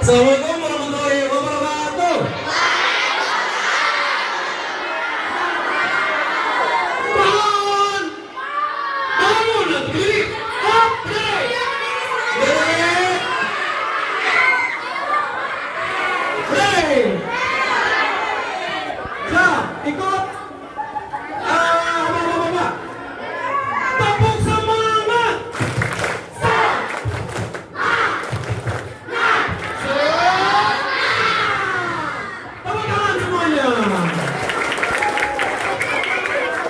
Assalamualaikum warahmatullahi wabarakatuh. Bangun, bangun negeri, oke. Hei, ikut. Bapak-bapak, tepuk semangat. Tepuk tangan semuanya.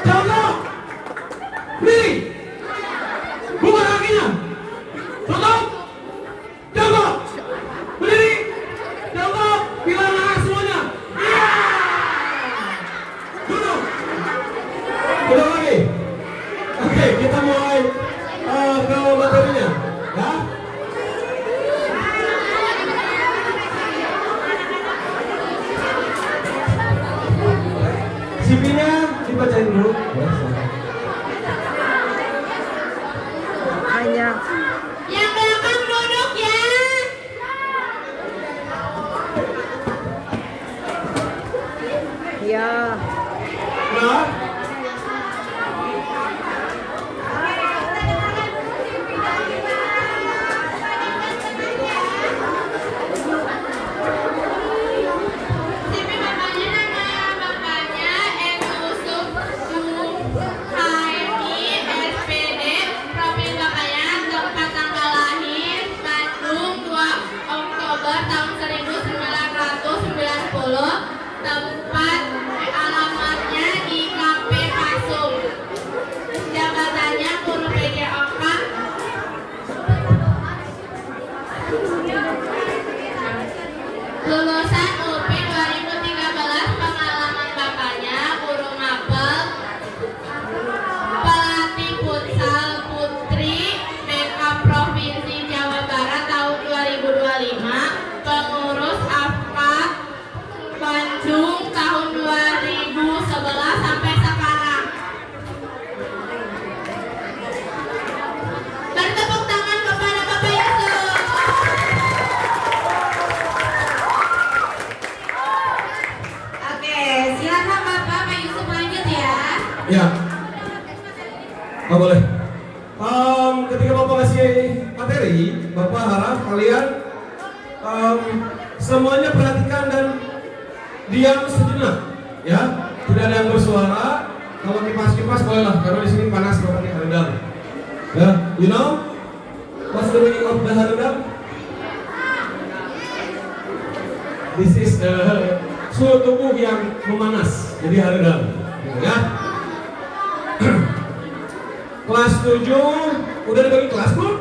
Contoh, nih, buka kakinya, tutup, contoh, berdiri, contoh, bilang nah semuanya. Iya. Duduk. Udah lagi. Oke, kita mulai ke materinya, ya. CV-nya dibacain dulu. Hanya Yang belakang duduk ya. ya Nah, CV bapaknya, nama bapaknya Yusuf Suhaimi SPD, profil bapaknya, tempat tanggal lahir Bandung 2 Oktober tahun 1990, tempat alamatnya di KP Pasung, jabatannya guru PJOK. Lulusan UPI 2013, pengalaman bapaknya guru mapel, pelatih futsal putri BK Provinsi Jawa Barat tahun 2025, pengurus AFPA Bandung tahun 2011 sampai sekarang. Bertepuk tangan kepada Bapak Yusuf. Oke, silakan Bapak Yusuf lanjut ya. ya. Oh, boleh. Ketika Bapak kasih materi, Bapak harap kalian semuanya perhatikan dan diam sejenak, ya. Tidak ada yang bersuara. Kalau kipas-kipas bolehlah, karena di sini panas seperti haredang. Ya, you know what's the meaning of the haredang? This is suhu tubuh yang memanas, jadi haredang, ya. Kelas 7 udah dibagi kelas belum?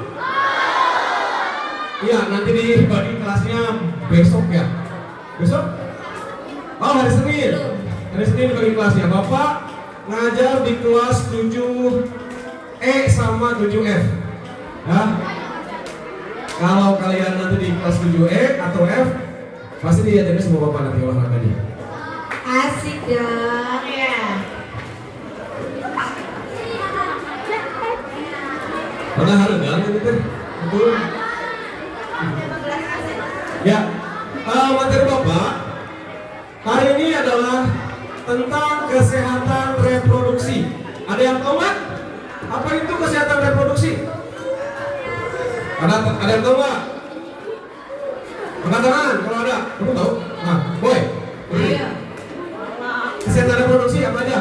Iya, nanti dibagi kelasnya besok ya. Besok? Oh, hari Senin. Hari Senin dibagi kelasnya. Bapak ngajar di kelas 7E sama 7F. Ya. Kalau kalian nanti di kelas 7E atau F, pasti diajarin sama Bapak nanti olahraganya. Asik dong ya. Pernah harengan gitu kan? Betul. Ya, materi Bapak hari ini adalah tentang kesehatan reproduksi. Ada yang tahu nggak? Apa itu kesehatan reproduksi? Ada yang tahu nggak? Angkat tangan kalau ada. Kamu tahu? Nah, boy. Ayo. Kesehatan reproduksi apa aja?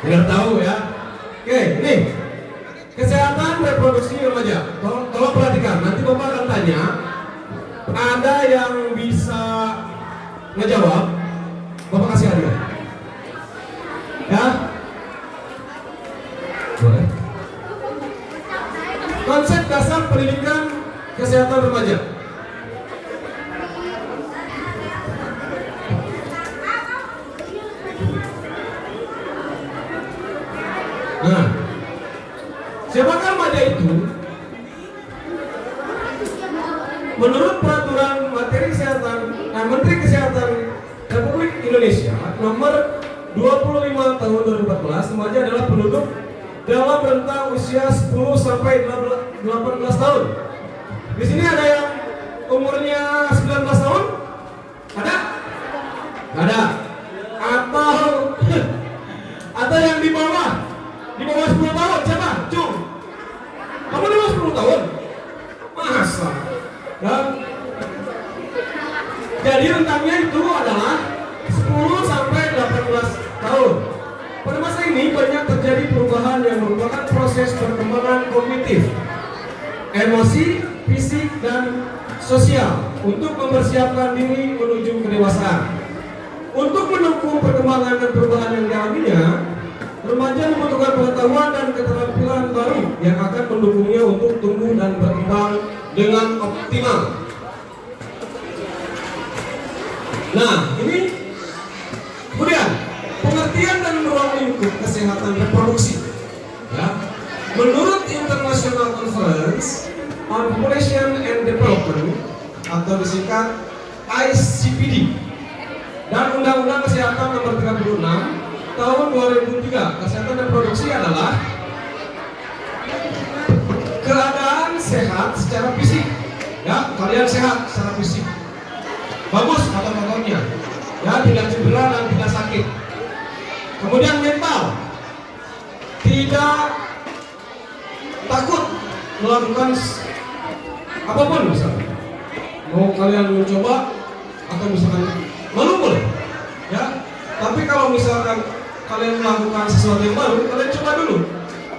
Tidak tahu ya. Oke, ini kesehatan reproduksi remaja. Tolong perhatikan. Nanti Bapak akan tanya. Ada yang bisa ngejawab, Bapak kasih hadiah. Ya? Boleh. Konsep dasar pendidikan kesehatan remaja. Nah, siapakah remaja itu? Menurut peraturan materi kesehatan, Menteri Kesehatan Republik Indonesia nomor 25 tahun 2014, remaja adalah penduduk dalam rentang usia 10 sampai 18 tahun. Di sini ada yang umurnya 19 tahun? Ada? Nggak ada. Atau yang di bawah 10 tahun siapa? Cung. Kamu di bawah 10 tahun? Masa? Dan jadi rentangnya itu adalah 10 sampai 18 tahun. Pada masa ini banyak terjadi perubahan yang merupakan proses perkembangan kognitif, emosi, fisik, dan sosial untuk mempersiapkan diri menuju kedewasaan. Untuk mendukung perkembangan dan perubahan yang dialaminya, remaja membutuhkan pengetahuan dan keterampilan baru yang akan mendukungnya untuk tumbuh dan berkembang dengan optimal. Nah, ini kemudian pengertian dan ruang lingkup kesehatan reproduksi. Ya. Menurut International Conference on Population and Development atau disingkat ICPD dan Undang-Undang Kesehatan Nomor 36 Tahun 2003, kesehatan reproduksi adalah keadaan sehat secara fisik. Ya, kalian sehat secara fisik, bagus otot-ototnya, ya, tidak cedera dan tidak sakit. Kemudian mental, tidak takut melakukan apapun, misalnya mau kalian mencoba atau misalkan malu boleh, ya. Tapi kalau misalkan kalian melakukan sesuatu yang baru, kalian coba dulu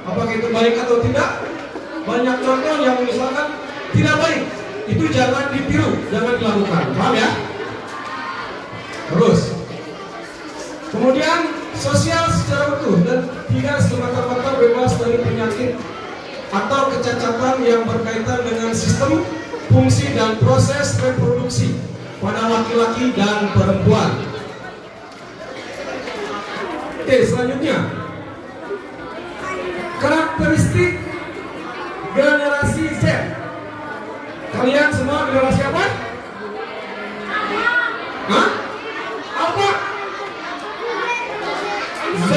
apakah itu baik atau tidak. Banyak contoh yang misalkan tidak baik, itu jangan ditiru, jangan dilakukan, paham ya? Terus kemudian sosial secara utuh dan tidak semata-mata bebas dari penyakit atau kecacatan yang berkaitan dengan sistem, fungsi, dan proses reproduksi pada laki-laki dan perempuan. Oke, selanjutnya karakteristik generasi Z. Kalian semua generasi apa? Hah? Apa? Z.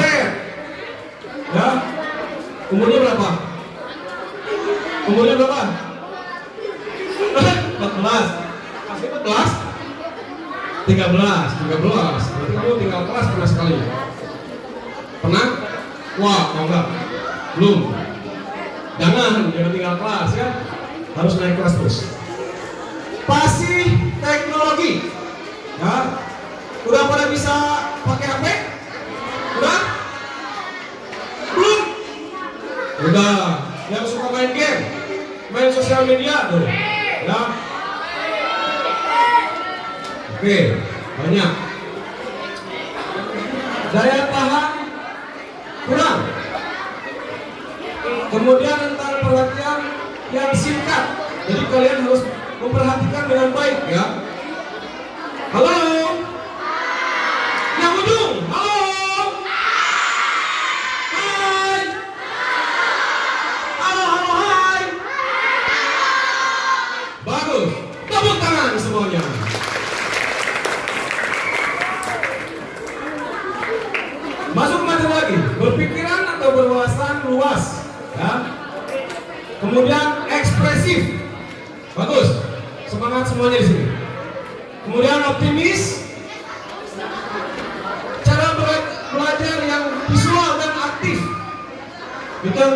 Ya. Umurnya berapa? Umurnya berapa? 14. Masih 14? 13. Berarti kamu tinggal kelas pernah sekali. Pernah? Wah, mau enggak? Belum. Jangan tinggal kelas ya. Harus naik kelas terus. Pasif teknologi. Ya. Udah pada bisa pakai HP? Udah? Belum? Udah. Yang suka main game, main sosial media tuh. Ya. Oke, banyak. Daya tahan kurang. Kemudian tentang perhatian yang singkat. Jadi kalian harus memperhatikan dengan baik ya. Halo. Yang ujung. Halo. Hai. Halo, hai. Bagus. Tepuk tangan semuanya. Masuk materi lagi, berpikiran atau berwawasan luas, ya. Kemudian ekspresif, bagus, semangat semuanya di sini. Kemudian optimis, cara belajar yang visual dan aktif, itu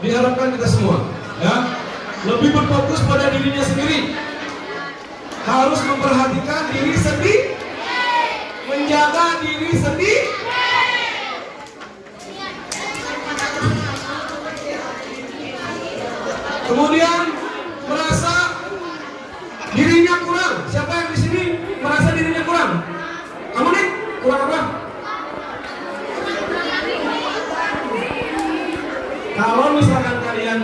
diharapkan kita semua, ya. Lebih berfokus pada dirinya sendiri, harus memperhatikan diri sendiri, menjaga diri sendiri. Kemudian merasa dirinya kurang. Siapa yang di sini merasa dirinya kurang? Kamu nih kurang apa? Kalau misalkan kalian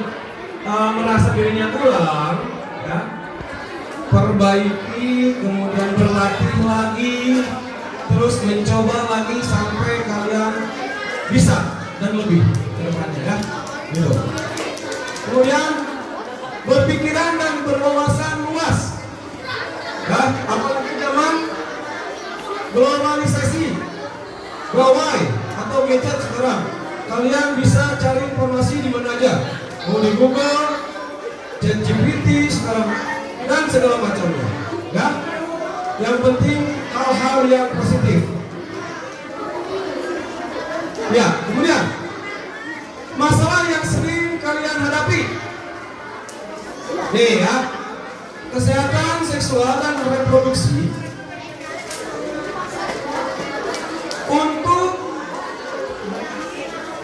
merasa dirinya kurang, ya, perbaiki, kemudian berlatih lagi, terus mencoba lagi sampai kalian bisa dan lebih ke depannya, ya. Gitu. Kemudian berpikiran dan berwawasan luas, ya, apalagi zaman globalisasi, gawai atau gadget sekarang, kalian bisa cari informasi di mana aja, mau di Google, ChatGPT sekarang, dan segala macamnya. Ya, yang penting hal-hal yang positif. Ya, kemudian masalah yang sering kalian hadapi. Nih ya, kesehatan seksual dan reproduksi untuk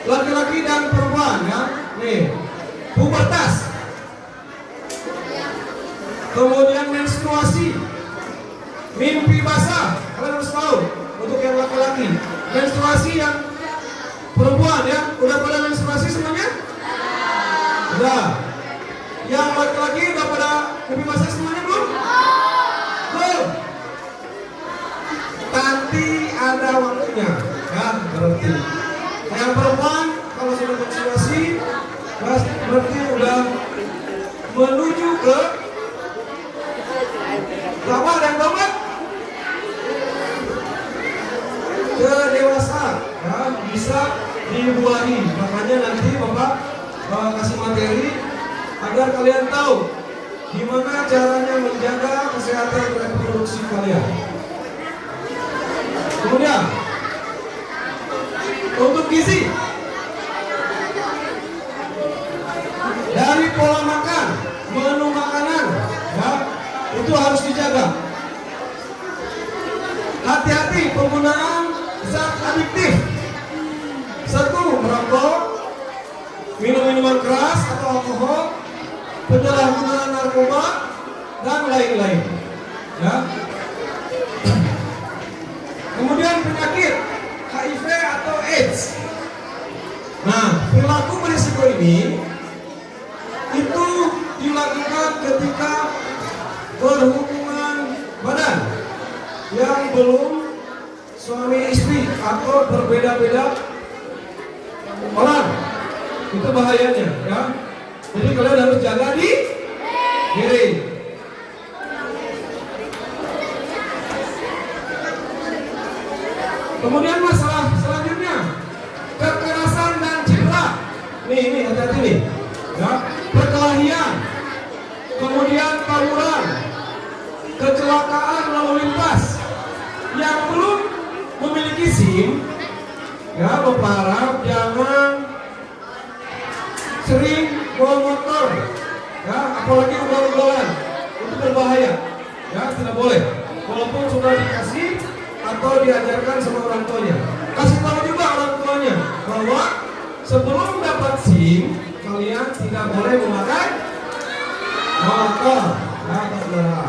laki-laki dan perempuan ya. Nih, pubertas, kemudian menstruasi, mimpi basah. Kalian harus tahu untuk yang laki-laki. Menstruasi yang perempuan ya, udah pada menstruasi semuanya? Udah. Yang laki-laki udah pada mimpi basah semuanya belum? Belum. Nanti ada waktunya ya, berarti. Yang perempuan kalau sudah menstruasi berarti udah menuju ke apa dan banget ke dewasa ya, bisa dibuahi. Makanya nanti Bapak kasih materi agar kalian tahu gimana caranya menjaga kesehatan reproduksi kalian. Kemudian untuk gizi, dari pola makan, menu makanan ya, itu harus dijaga. Hati-hati penggunaan zat adiktif. Satu, merokok, minum minuman keras atau alkohol, penyalahgunaan narkoba dan lain-lain. Ya. Kemudian penyakit HIV atau AIDS. Nah, perilaku berisiko ini itu dilakukan ketika berhubungan badan yang belum suami istri atau berbeda-beda orang. Itu bahayanya ya. Jadi kalian harus jaga diri. Kemudian masalah selanjutnya, kekerasan dan cedera. Nih hati-hati nih. Ya, perkelahian, kemudian tawuran, kecelakaan lalu lintas. Yang belum memiliki SIM, ya Bapak harap jangan sering bawa motor, ya apalagi ugal-ugalan, itu berbahaya, ya tidak boleh. Walaupun sudah dikasih atau diajarkan sama orang tuanya, kasih tahu juga orang tuanya bahwa sebelum dapat SIM kalian tidak boleh memakai motor, ya saudara.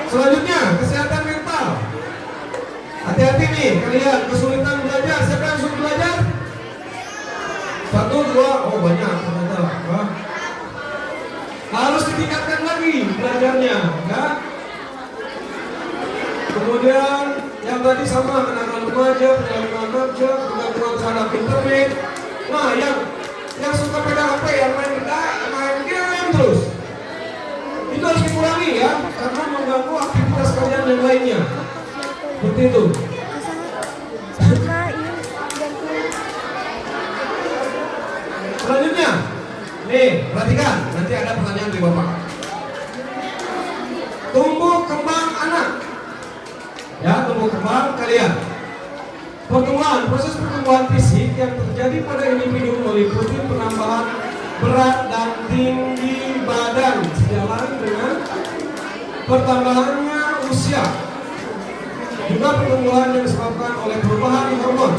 Selanjutnya kesehatan mental. Hati-hati nih kalian kesulitan belajar. Siapa yang sulit belajar? 1, 2, oh banyak ternyata. Harus ditingkatkan lagi belajarnya, ya. Kemudian yang tadi sama kenakalan remaja, penyalahgunaan remaja, penggangguan terhadap internet. Nah, yang suka pegang HP, yang main game terus, itu harus dikurangi ya, karena mengganggu aktivitas kalian yang lainnya. Seperti itu. Selanjutnya, nih perhatikan, nanti ada pertanyaan dari Bapak. Tumbuh kembang anak, ya tumbuh kembang kalian. Proses pertumbuhan fisik yang terjadi pada individu meliputi penambahan berat dan tinggi badan sejalan dengan pertambahannya usia. Juga pertumbuhan yang disebabkan oleh perubahan hormon.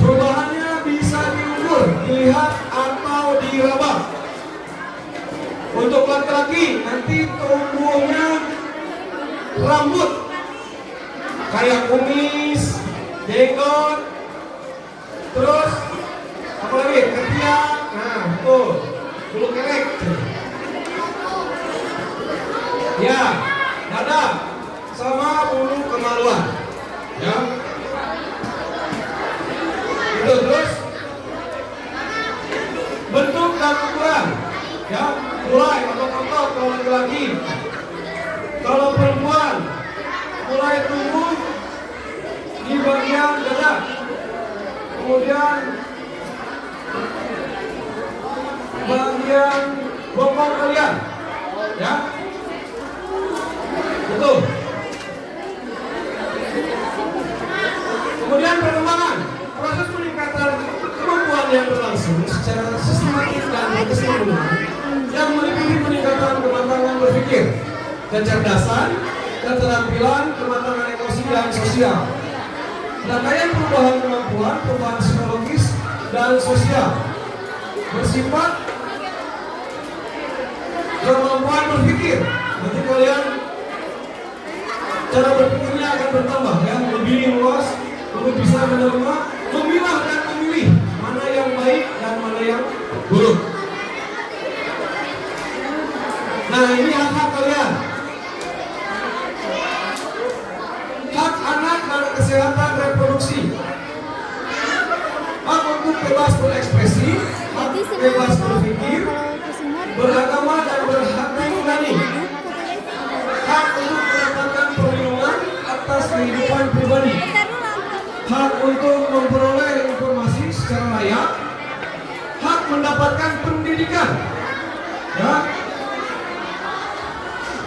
Perubahannya bisa diukur, dilihat atau diraba. Untuk laki-laki nanti tumbuhnya rambut kayak kumis, jenggot, terus apa lagi? Ketiak, nah tuh, bulu kerek. Ya, dada sama bulu kemaluan. Ya. Itu terus bentuk dan ukuran. Ya, mulai otot-otot kalau laki-laki. Kalau perempuan mulai tumbuh di bagian dada. Kemudian bagian yang bokong kalian, ya. Betul. Kemudian perkembangan, proses peningkatan kemampuan yang berlangsung secara sistematis dan berkesinambungan yang meliputi peningkatan kematangan berpikir, kecerdasan, keterampilan, kematangan emosi dan sosial. Rangkaian perubahan kemampuan, perubahan psikologis dan sosial bersifat kemampuan berpikir. Nanti kalian cara berpikirnya akan bertambah, ya, lebih luas, lebih bisa menerima, memilah dan memilih mana yang baik dan mana yang buruk. Nah, ini hak-hak kalian. Hak anak dan kesehatan reproduksi, hak untuk bebas berekspresi, hak bebas berpikir, beragama dan berhati nurani, hak untuk mendapatkan perlindungan atas kehidupan pribadi, hak untuk memperoleh informasi secara layak, hak mendapatkan pendidikan, ya.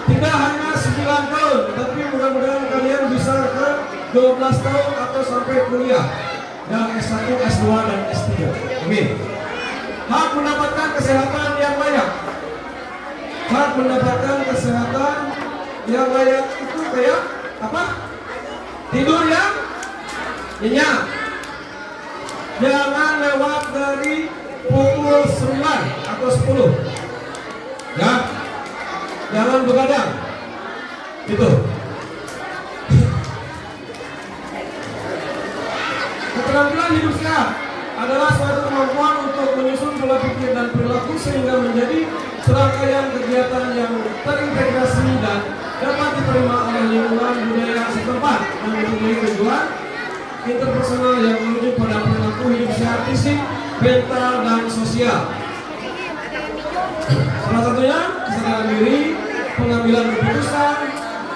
Tidak hanya 9 tahun, tapi mudah-mudahan kalian bisa ke 12 tahun atau sampai kuliah yang S1, S2, dan S3. Amin. Hak mendapatkan kesehatan yang layak. Hak mendapatkan kesehatan yang layak itu kayak apa? Tidur yang nyenyak. Jangan lewat dari pukul 9 atau 10. Ya. Jangan begadang. Gitu. Keterampilan hidup sehat adalah suatu kemampuan untuk menyusun pola pikir dan perilaku sehingga menjadi serangkaian kegiatan yang terintegrasi dan dapat diterima oleh lingkungan budaya setempat dan mempunyai tujuan interpersonal yang menuju pada perilaku hidup sehat fisik, mental, dan sosial. Salah satunya kesadaran diri, pengambilan keputusan,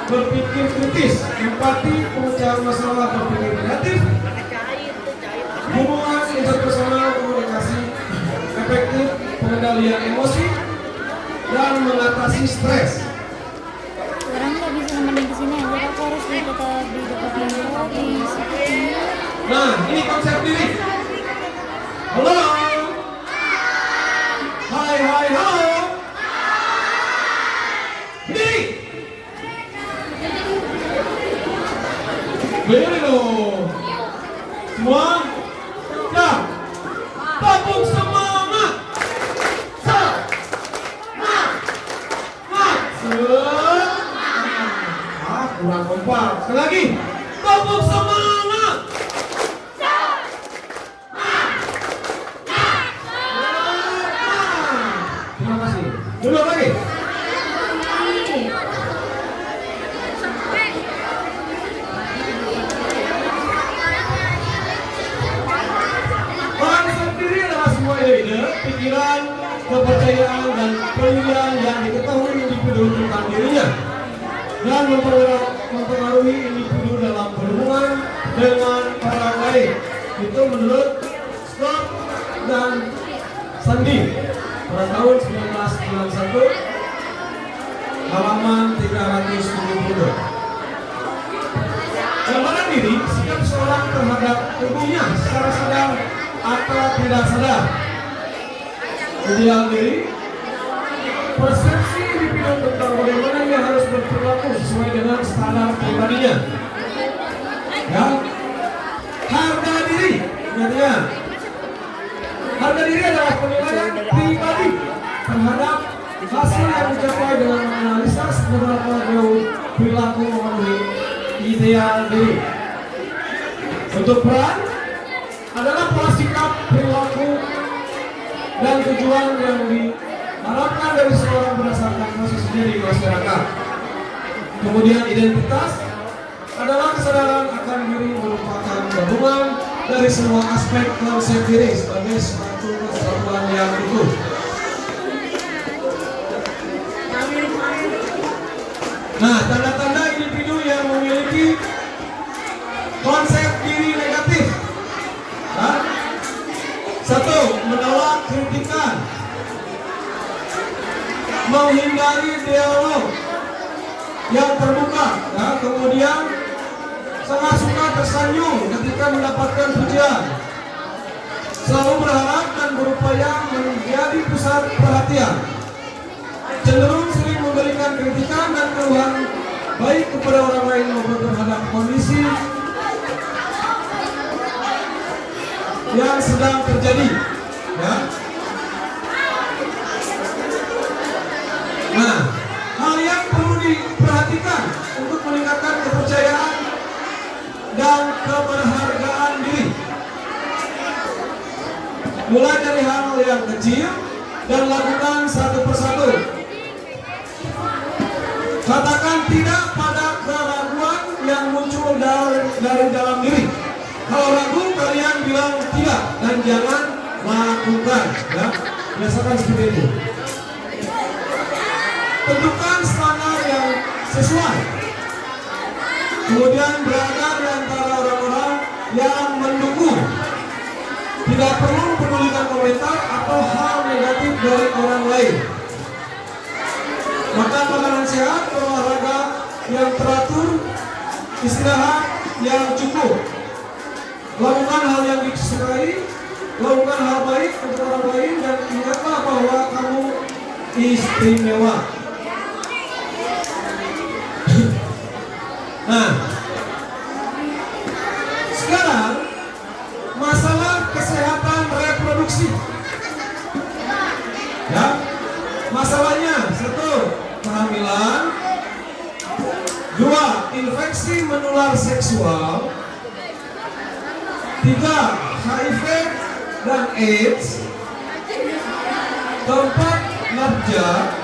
berpikir kritis, empati, pemecahan masalah, berpikir kreatif, hubungan interpersonal, komunikasi efektif, pengendalian emosi, dan mengatasi stres. Sekarang nggak bisa nemenin kesini aja, aku harus tetap di dekat pintu di sini. Nah, ini konsep diri. Halo. Hai, hai, halo. Diri. Berdiri dong. Semua. Ya. Tepuk semangat. Semangat. Kurang kompak. Sekali lagi. Tepuk semangat. Terima kasih. Dulu lagi. Konsep diri adalah semua ide, pikiran, kepercayaan, dan penilaian yang diketahui individu tentang dirinya dan mempengaruhi individu dalam berhubungan dengan orang lain. Itu menurut Scott dan Sandi pada tahun 1991, halaman 372. Gambaran diri sikap seorang terhadap tubuhnya secara sadar atau tidak sadar. Ideal diri, persepsi individu tentang bagaimana ia harus berperilaku sesuai dengan standar pribadinya. Ya, harga diri, ingatnya, harga diri adalah penilaian pribadi terhadap hasil yang dicapai dengan menganalisa seberapa jauh perilaku memenuhi ideal diri. Untuk peran adalah pola sikap, perilaku, dan tujuan yang diharapkan dari seorang berdasarkan posisinya di masyarakat. Kemudian identitas adalah kesadaran akan diri merupakan gabungan dari semua aspek konsep diri sebagai suatu kesatuan yang utuh. Nah, tanda-tanda individu yang memiliki konsep diri negatif. Nah, 1. Menolak kritikan. menghindari dialog yang terbuka, ya. Kemudian sangat suka tersenyum ketika mendapatkan pujian, selalu berharap dan berupaya menjadi pusat perhatian, cenderung sering memberikan kritikan dan keluhan baik kepada orang lain maupun terhadap kondisi yang sedang terjadi, ya. Nah, hal yang perlu diperhatikan untuk meningkatkan kepercayaan dan keberhargaan diri, mulai dari hal yang kecil dan lakukan satu persatu. Katakan tidak pada keraguan yang muncul dari dalam diri. Kalau ragu, kalian bilang tidak dan jangan lakukan, ya. Biasakan seperti itu. Tentukan standar yang sesuai. Kemudian berada di antara orang-orang yang mendukung. Tidak perlu mempedulikan komentar atau hal negatif dari orang lain. Makan makanan sehat, berolahraga yang teratur, istirahat yang cukup. Lakukan hal yang disukai, lakukan hal baik untuk orang lain, dan ingatlah bahwa kamu istimewa. Nah, sekarang masalah kesehatan reproduksi, ya. Masalahnya, 1, kehamilan, 2, infeksi menular seksual, 3, HIV dan AIDS, 4, nafja,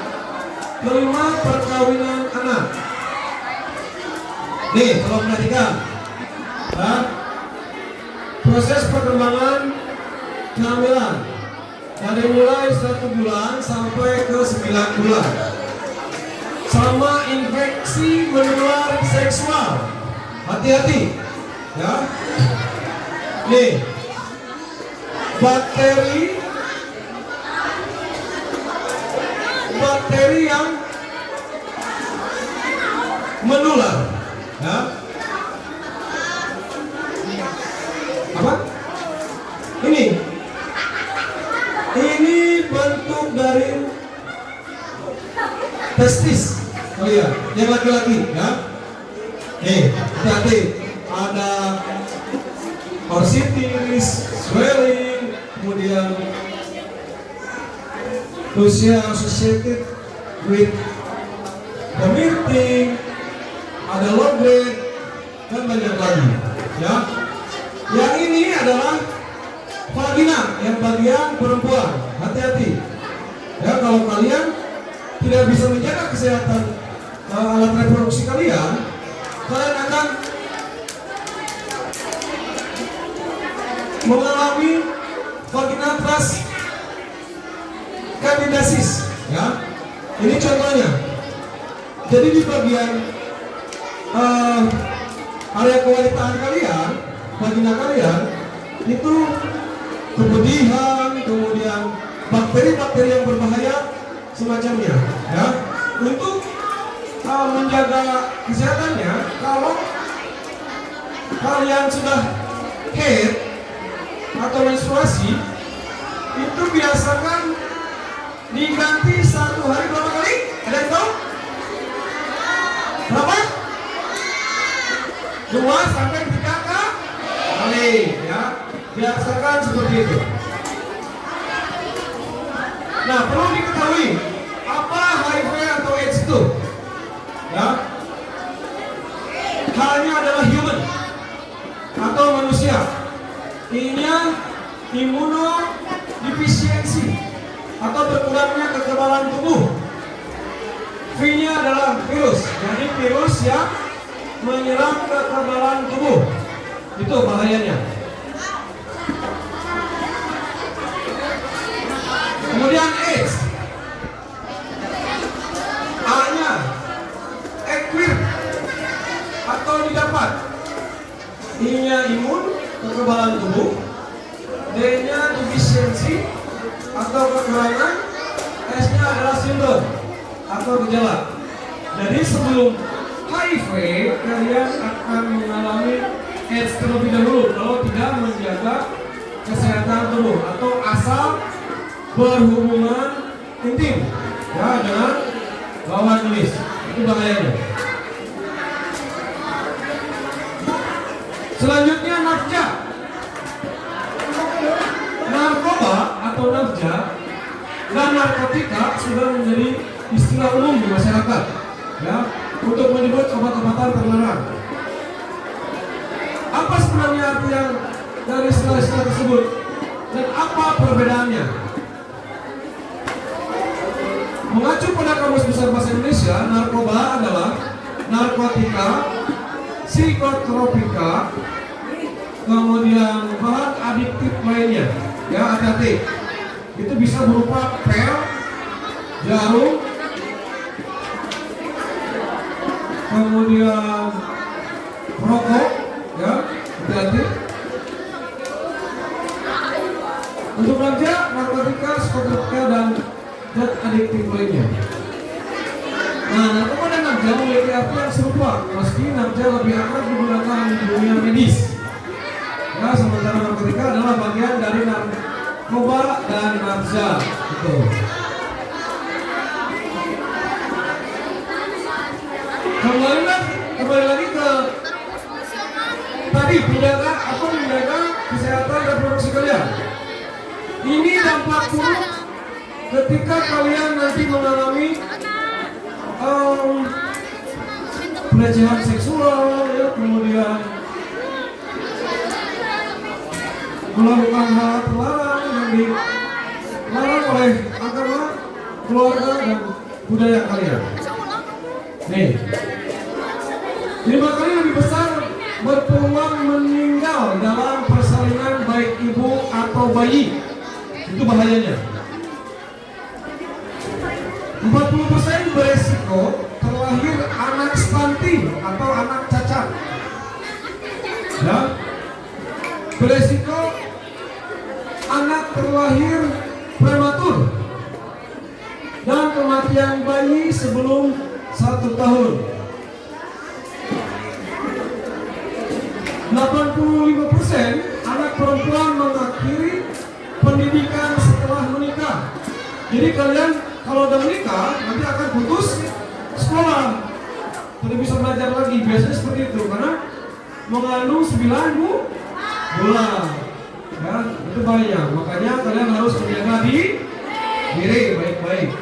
5, perkawinan anak. Nih, tolong perhatikan, ya. Proses perkembangan kehamilan dari mulai 1 bulan sampai ke 9 bulan, sama infeksi menular seksual. Hati-hati, ya. Nih, bakteri yang menular, ya. Apa? Ini bentuk dari testis kalian yang laki-laki, ya. Nih, hati-hati, ada orsitis, swelling, kemudian associated with vomiting, ada low grade, dan banyak lagi, ya. Yang ini adalah vagina, yang bagian perempuan. Hati-hati, ya. Kalau kalian tidak bisa menjaga kesehatan alat reproduksi kalian akan mengalami vaginal thrush candidiasis, ya. Ini contohnya. Jadi di bagian area kewanitaan kalian, vagina kalian itu kepedihan, kemudian bakteri-bakteri yang berbahaya semacamnya, ya. Untuk menjaga kesehatannya, kalau kalian sudah haid atau menstruasi, itu biasakan diganti 1 hari berapa kali? Ada yang tahu? Berapa? 2 sampai 3 kali, ya. Biasakan seperti itu. Nah, perlu diketahui apa HIV atau AIDS itu, ya. Halnya adalah human atau manusia. I-nya imunodefisiensi atau berkurangnya kekebalan tubuh. V-nya adalah virus, jadi virus yang menyerang kekebalan tubuh. Itu bahayanya. Kemudian AIDS, A-nya acquired atau didapat, I-nya imun, kekebalan tubuh, D-nya defisiensi atau kekurangan, S-nya adalah sindrom. atau gejala. Jadi sebelum HIV kalian akan mengalami AIDS terlebih dahulu kalau tidak menjaga kesehatan tubuh atau asal berhubungan intim ya dengan lawan jenis, itu bahayanya. Selanjutnya nafja. Narkoba atau nafja dan narkotika sudah menjadi istilah umum di masyarakat ya untuk menyebut obat-obatan terlarang. Apa sebenarnya arti yang dari istilah-istilah tersebut dan apa perbedaannya? Mengacu pada Kamus Besar Bahasa Indonesia, narkoba adalah narkotika, psikotropika, kemudian bahan adiktif lainnya. Ya, hati-hati. Itu bisa berupa pil, jarum, kemudian rokok, ya, hati-hati. Untuk ganja, narkotika, psikotropika dan zat adiktif lainnya. Nah, narkoba dan nafja memiliki arti yang serupa, meski nafja lebih akrab digunakan di dunia medis. Ya, sementara narkotika adalah bagian dari narkoba dan nafza. Gitu. Kembali lagi ke tadi menjaga kesehatan reproduksi kalian. Ini dampak buruk ketika kalian nanti mengalami pelecehan seksual, ya, kemudian melakukan hal terlarang yang dilarang oleh agama, keluarga, dan budaya kalian. Nih, 5 kali lebih besar berpeluang meninggal dalam persalinan baik ibu atau bayi. Itu bahayanya. 40% beresiko terlahir anak stunting atau anak cacat. Ya, beresiko anak terlahir prematur dan kematian bayi sebelum 1 tahun. 85% anak perempuan mengakhiri pendidikan setelah menikah. Jadi kalian kalau udah menikah nanti akan putus sekolah, tidak bisa belajar lagi. Biasanya seperti itu karena mengandung 9 bulan. Ya, itu bahaya. Makanya kalian harus menjaga diri baik-baik.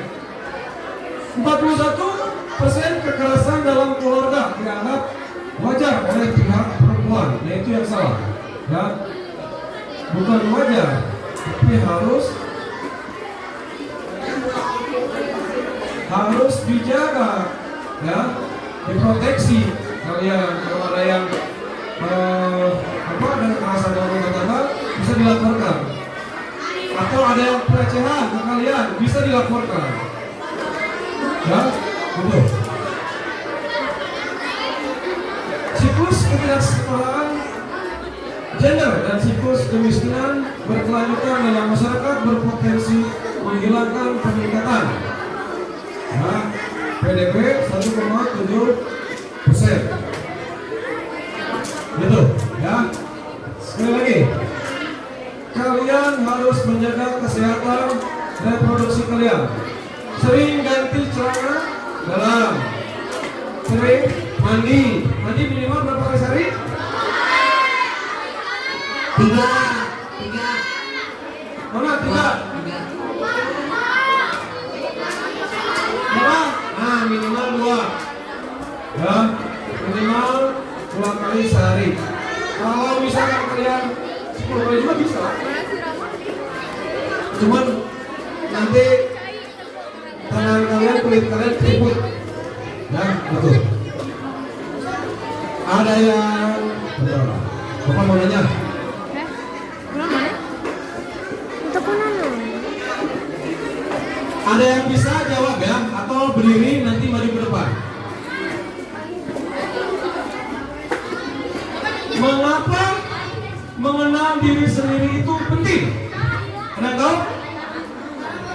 41% kekerasan dalam keluarga dianggap wajar oleh pihak perempuan. Nah, itu yang salah. Ya, bukan wajar, tapi harus dijaga, ya, diproteksi kalian. Kalau ada yang ada kekerasan dalam rumah tangga bisa dilaporkan, atau ada yang pelecehan ke kalian bisa dilaporkan, ya, betul. Siklus ketidaksetaraan gender dan siklus kemiskinan berkelanjutan dalam masyarakat berpotensi menghilangkan peningkatan. Nah, PDB 1,7%. Gitu, ya. Sekali lagi, kalian harus menjaga kesehatan reproduksi kalian. Sering ganti celana dalam, sering mandi minimal berapa kali sehari? 3. Mana 3? Berapa? Nah, minimal 2. Ya, minimal 2 kali sehari. Kalau misalkan kalian 10 kali juga bisa. Cuman nanti tangan kalian, kulit kalian keriput. Ya, betul. Ada yang betul. Bapak mau nanya? Ada yang bisa jawab ya, atau berdiri nanti maju ke depan. Mengapa mengenal diri sendiri itu penting? Ada tahu?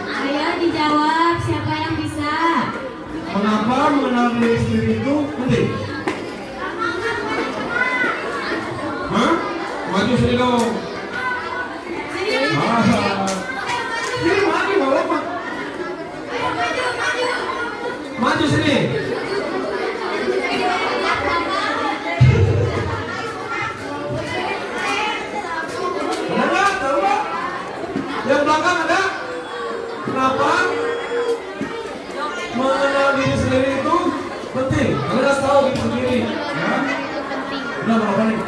Ayo dijawab, siapa yang bisa? Mengapa mengenal diri sendiri itu penting? Hah? Maju sini dong. Sini maju, nggak apa-apa. Maju sini. Ada nggak? Tahu nggak? Yang belakang ada? Kenapa? Mengenal diri sendiri itu penting. Kalian harus tahu diri sendiri. Ya? Udah berapa nih?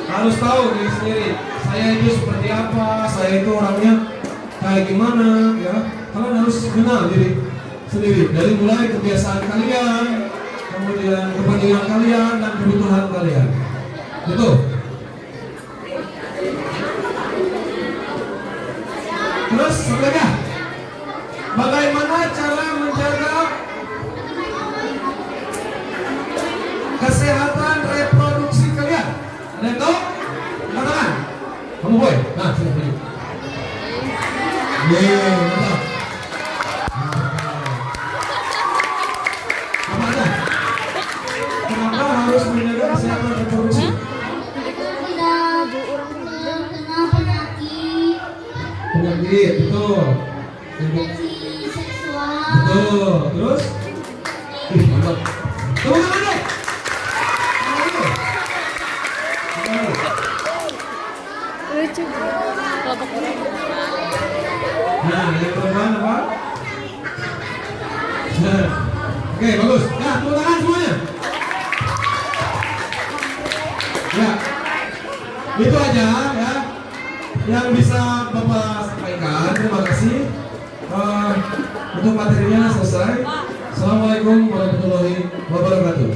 Harus tahu diri sendiri. Saya itu seperti apa? Saya itu orangnya kayak gimana? Ya, kalian harus kenal diri sendiri. Dari mulai kebiasaan kalian, kemudian kepentingan kalian dan kebutuhan kalian. Betul? Terus satu lagi. Bagaimana cara menjaga kesehatan reproduksi kalian? Ada yang tahu? Katakan. Kamu boy. Nah, sini tunjuk. Mantap. Apa ada? Kenapa harus menjaga kesehatan reproduksi? Penyakit, betul. Betul. Terus? Ih, mantap. Tepuk tangan dong. Lucu. Kelompok orang. Nah, yang perempuan apa? Nah. Oke, bagus. Ya, tepuk tangan semuanya. Ya, itu aja ya yang bisa Bapak sampaikan. Terima kasih. Untuk materinya selesai. Assalamualaikum warahmatullahi wabarakatuh.